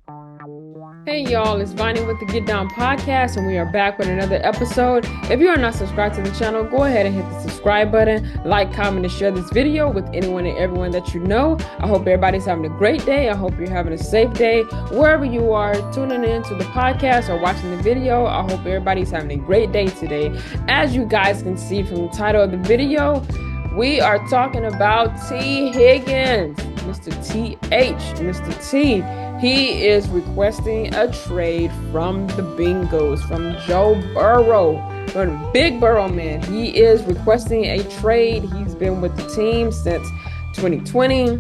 Hey y'all, it's Vonnie with the Get Down Podcast, and we are back with another episode. If you are not subscribed to the channel, go ahead and hit the subscribe button, like, comment, and share this video with anyone and everyone that you know. I hope everybody's having a great day. I hope you're having a safe day wherever you are tuning in to the podcast or watching the video. I hope everybody's having a great day today. As you guys can see from the title of the video, we are talking about T. Higgins, Mr. TH, Mr. T. He is requesting a trade from the Bengals, from Joe Burrow, from Big Burrow man. He is requesting a trade. He's been with the team since 2020.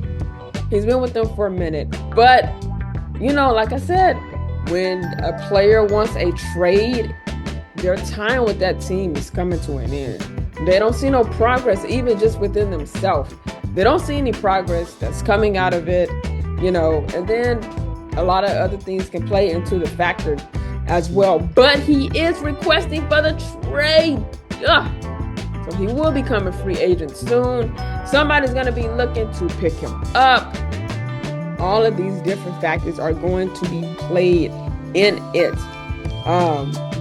He's been with them for a minute. But, like I said, when a player wants a trade, their time with that team is coming to an end. They don't see no progress, even just within themselves. They don't see any progress that's coming out of it, and then a lot of other things can play into the factor as well. But he is requesting for the trade. So he will become a free agent soon. Somebody's going to be looking to pick him up. All of these different factors are going to be played in it.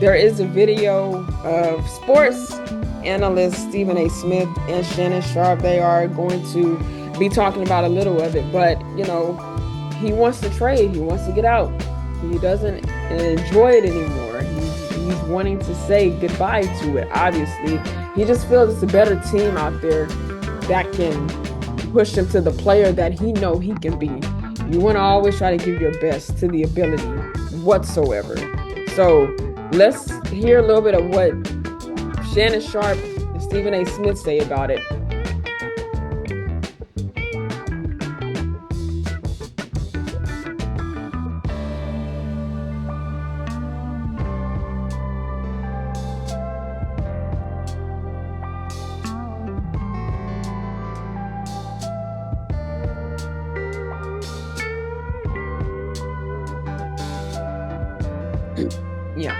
There is a video of sports analyst Stephen A. Smith and Shannon Sharp. They are going to be talking about a little of it, but he wants to trade. He wants to get out. He doesn't enjoy it anymore. He's wanting to say goodbye to it. Obviously, he just feels it's a better team out there that can push him to the player that he know he can be. You want to always try to give your best to the ability whatsoever. So let's hear a little bit of what Shannon Sharp and Stephen A. Smith say about it. Yeah.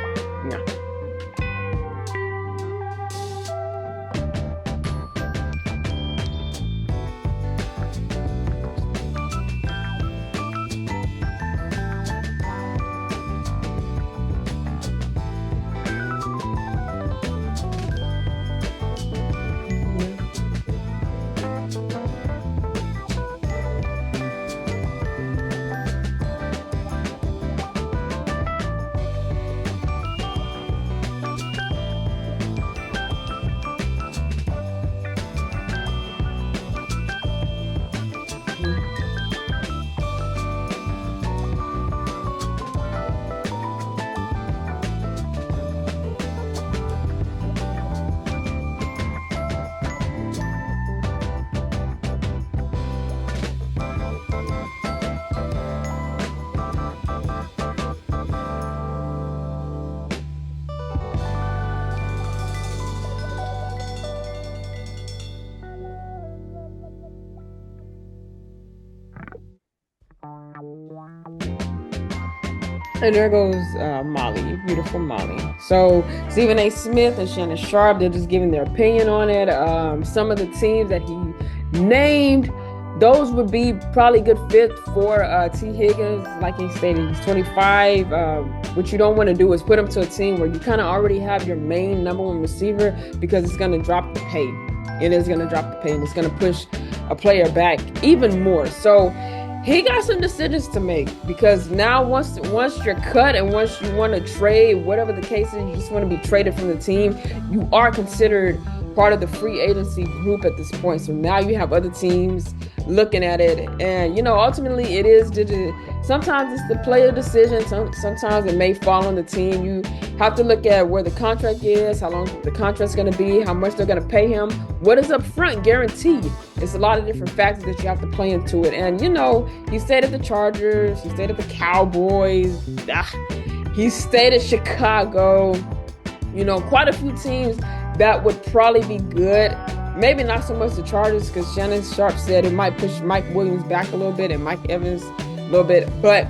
And there goes Molly, beautiful Molly. So Stephen A. Smith and Shannon Sharp, they're just giving their opinion on it. Some of the teams that he named, those would be probably good fit for T. Higgins. Like he stated, he's 25. What you don't want to do is put him to a team where you kind of already have your main number one receiver, because it's going to drop the pay. It is going to drop the pay, and it's going to push a player back even more. So he got some decisions to make, because now once you're cut and once you want to trade, whatever the case is, you just want to be traded from the team, you are considered part of the free agency group at this point. So now you have other teams looking at it, and ultimately it is sometimes it's the player decision. Sometimes it may fall on the team. You have to look at where the contract is, how long the contract's going to be, how much they're going to pay him, what is up front guaranteed. It's a lot of different factors that you have to play into it. And he stayed at the Chargers, he stayed at the Cowboys, he stayed at Chicago. Quite a few teams that would probably be good. Maybe not so much the Chargers, because Shannon Sharp said it might push Mike Williams back a little bit and Mike Evans a little bit. But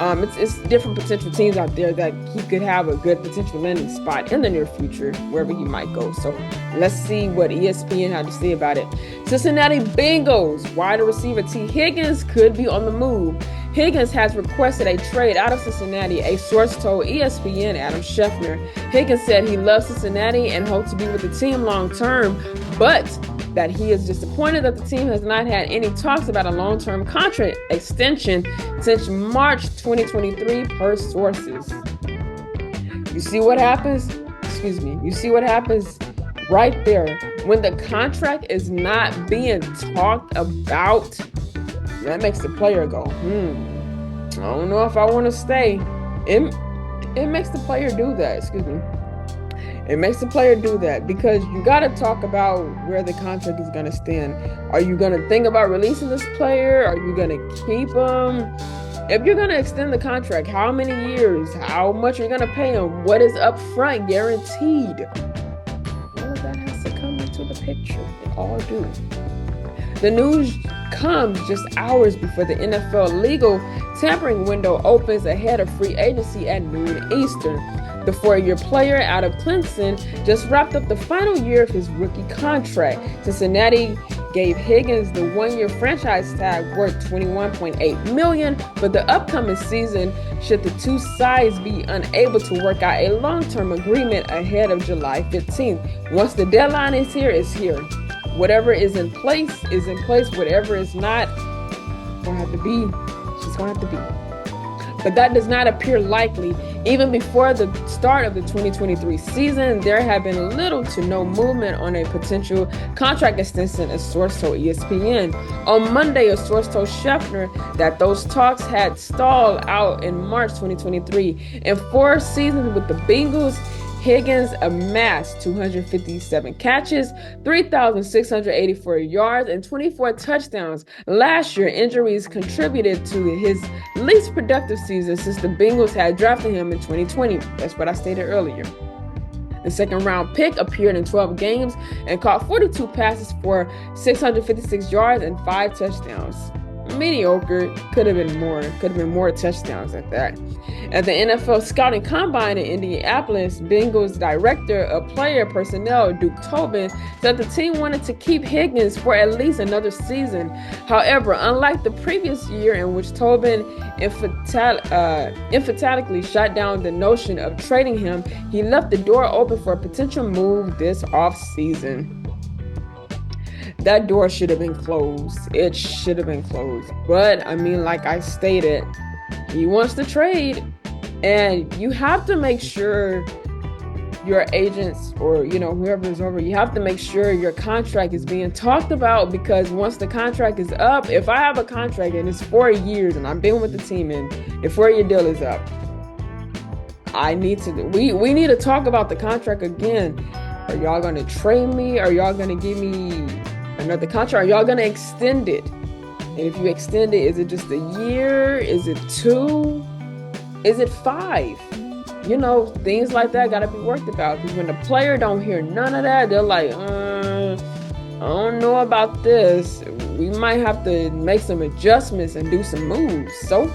it's different potential teams out there that he could have a good potential landing spot in the near future, wherever he might go. So let's see what ESPN had to say about it. Cincinnati Bengals wide receiver T. Higgins could be on the move. Higgins has requested a trade out of Cincinnati, a source told ESPN Adam Schefter. Higgins said he loves Cincinnati and hopes to be with the team long term, but that he is disappointed that the team has not had any talks about a long-term contract extension since March 2023 per sources. You see what happens? You see what happens right there when the contract is not being talked about? That makes the player go, I don't know if I want to stay. It makes the player do that. It makes the player do that because you got to talk about where the contract is going to stand. Are you going to think about releasing this player? Are you going to keep him? If you're going to extend the contract, how many years? How much are you going to pay him? What is up front guaranteed? All of that has to come into the picture. It all do. The news comes just hours before the NFL legal tampering window opens ahead of free agency at noon Eastern. The 4-year player out of Clemson just wrapped up the final year of his rookie contract. Cincinnati gave Higgins the 1-year franchise tag worth $21.8 million for the upcoming season should the two sides be unable to work out a long-term agreement ahead of July 15th. Once the deadline is here, it's here. Whatever is in place is in place. Whatever is not, it's going to have to be. She's going to have to be. But that does not appear likely. Even before the start of the 2023 season, there had been little to no movement on a potential contract extension, a source told ESPN. On Monday, a source told Schefter that those talks had stalled out in March 2023. In 4 seasons with the Bengals, Higgins amassed 257 catches, 3,684 yards, and 24 touchdowns. Last year, injuries contributed to his least productive season since the Bengals had drafted him in 2020. That's what I stated earlier. The second-round pick appeared in 12 games and caught 42 passes for 656 yards and 5 touchdowns. Mediocre. Could have been more touchdowns at that. At the NFL Scouting Combine in Indianapolis, Bengals Director of Player Personnel Duke Tobin said the team wanted to keep Higgins for at least another season. However, unlike the previous year in which Tobin emphatically shot down the notion of trading him, he left the door open for a potential move this offseason. That door should have been closed. It should have been closed. But, I mean, like I stated, he wants to trade. And you have to make sure your agents or, whoever is over, you have to make sure your contract is being talked about because once the contract is up, if I have a contract and it's 4 years and I've been with the team and the 4-year deal is up, we need to talk about the contract again. Are y'all going to trade me? Are y'all going to give me another contract? Are y'all going to extend it? And if you extend it, is it just a year? Is it 2? Is it 5? Things like that got to be worked about. Because when the player don't hear none of that, they're like, I don't know about this. We might have to make some adjustments and do some moves. So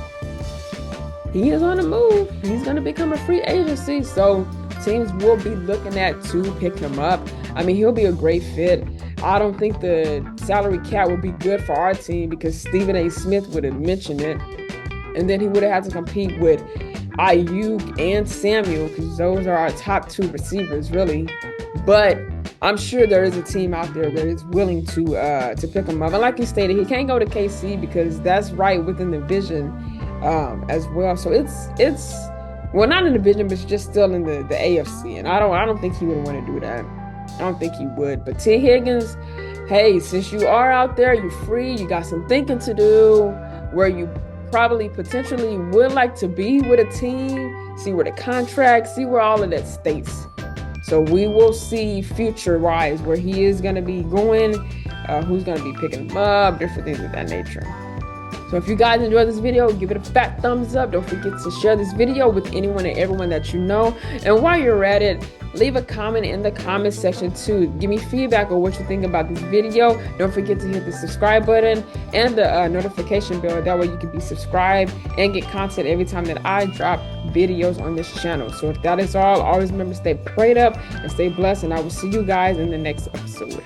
he is on the move. He's going to become a free agency. So teams will be looking at to pick him up. I mean, he'll be a great fit. I don't think the salary cap would be good for our team because Stephen A. Smith would have mentioned it. And then he would have had to compete with Ayuk and Samuel because those are our top 2 receivers, really. But I'm sure there is a team out there that is willing to pick him up. And like he stated, he can't go to KC because that's right within the division as well. So it's well, not in the division, but it's just still in the AFC. And I don't think he would want to do that. I don't think he would. But T. Higgins, hey, since you are out there, you're free, you got some thinking to do where you probably potentially would like to be with a team, see where the contract, see where all of that states. So we will see future-wise where he is going to be going, who's going to be picking him up, different things of that nature. So if you guys enjoyed this video, give it a fat thumbs up. Don't forget to share this video with anyone and everyone that you know. And while you're at it, leave a comment in the comment section too. Give me feedback on what you think about this video. Don't forget to hit the subscribe button and the notification bell. That way you can be subscribed and get content every time that I drop videos on this channel. So if that is all, always remember to stay prayed up and stay blessed. And I will see you guys in the next episode.